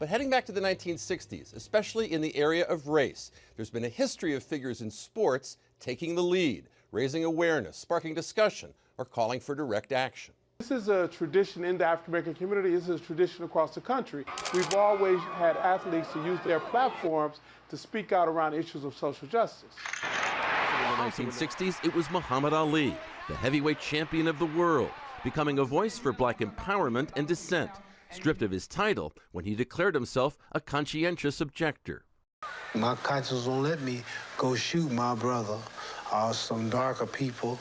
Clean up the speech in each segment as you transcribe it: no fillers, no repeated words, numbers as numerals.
But heading back to the 1960s, especially in the area of race, there's been a history of figures in sports taking the lead, raising awareness, sparking discussion, or calling for direct action. This is a tradition in the African-American community. This is a tradition across the country. We've always had athletes to use their platforms to speak out around issues of social justice. In the 1960s, it was Muhammad Ali, the heavyweight champion of the world, becoming a voice for black empowerment and dissent, stripped of his title when he declared himself a conscientious objector. My conscience won't let me go shoot my brother or some darker people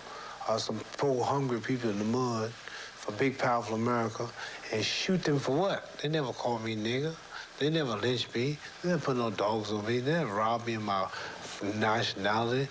or some poor, hungry people in the mud for big, powerful America and shoot them for what? They never called me nigger. They never lynched me. They never put no dogs on me. They never robbed me of my nationality,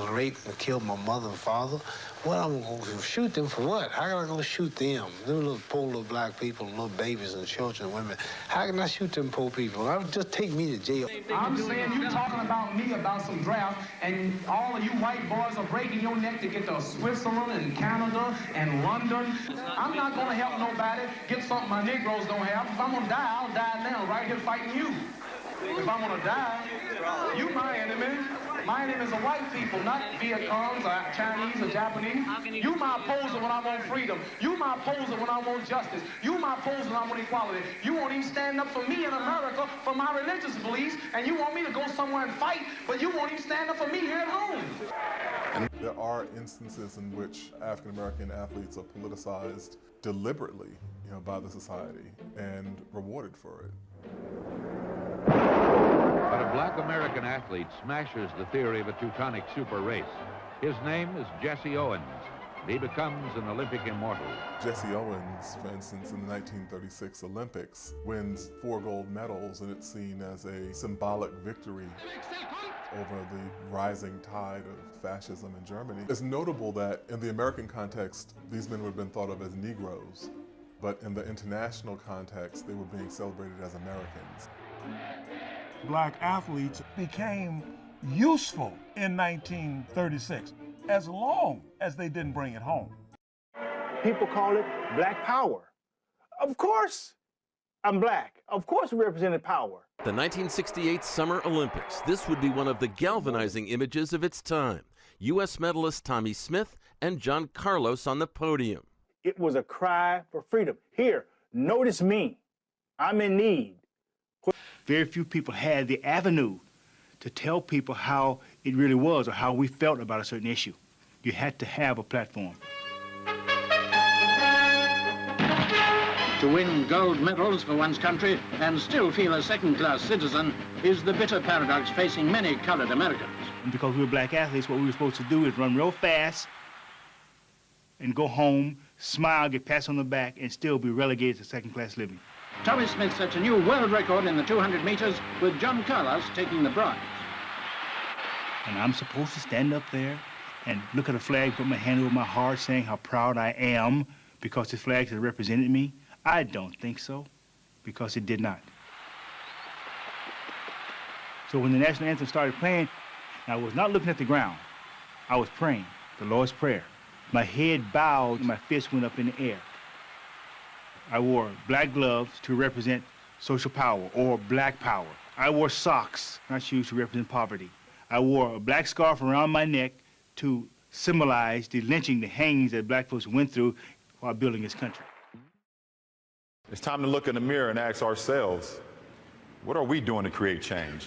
raped and killed my mother and father. What, I'm going to shoot them for what? How can I go shoot them? Them little poor little black people, little babies and children and women. How can I shoot them poor people? Just take me to jail. I'm saying you talking about me about some draft, and all of you white boys are breaking your neck to get to Switzerland and Canada and London. I'm not going to help nobody get something my Negroes don't have. If I'm going to die, I'll die now, right here fighting you. If I'm going to die, you my enemy. My enemy is the white people, not Viet Congs or Chinese or Japanese. You my opposer when I want freedom. You my opposer when I want justice. You my opposer when I want equality. You won't even stand up for me in America for my religious beliefs, and you want me to go somewhere and fight, but you won't even stand up for me here at home. There are instances in which African-American athletes are politicized deliberately, by the society and rewarded for it. But a black American athlete smashes the theory of a Teutonic super race. His name is Jesse Owens. He becomes an Olympic immortal. Jesse Owens, for instance, in the 1936 Olympics, wins 4 gold medals, and it's seen as a symbolic victory over the rising tide of fascism in Germany. It's notable that in the American context, these men would have been thought of as Negroes, but in the international context, they were being celebrated as Americans. Black athletes became useful in 1936, as long as they didn't bring it home. People call it black power. Of course I'm black. Of course we represented power. The 1968 Summer Olympics. This would be one of the galvanizing images of its time. U.S. medalist Tommy Smith and John Carlos on the podium. It was a cry for freedom. Here, notice me. I'm in need. Very few people had the avenue to tell people how it really was or how we felt about a certain issue. You had to have a platform. To win gold medals for one's country and still feel a second-class citizen is the bitter paradox facing many colored Americans. And because we were black athletes, what we were supposed to do is run real fast and go home, smile, get pats on the back, and still be relegated to second-class living. Tommy Smith sets a new world record in the 200 meters with John Carlos taking the bronze. And I'm supposed to stand up there and look at a flag, put my hand over my heart, saying how proud I am because this flag has represented me? I don't think so, because it did not. So when the national anthem started playing, I was not looking at the ground. I was praying, the Lord's Prayer. My head bowed and my fist went up in the air. I wore black gloves to represent social power or black power. I wore socks, not shoes, to represent poverty. I wore a black scarf around my neck to symbolize the lynching, the hangings that black folks went through while building this country. It's time to look in the mirror and ask ourselves, what are we doing to create change?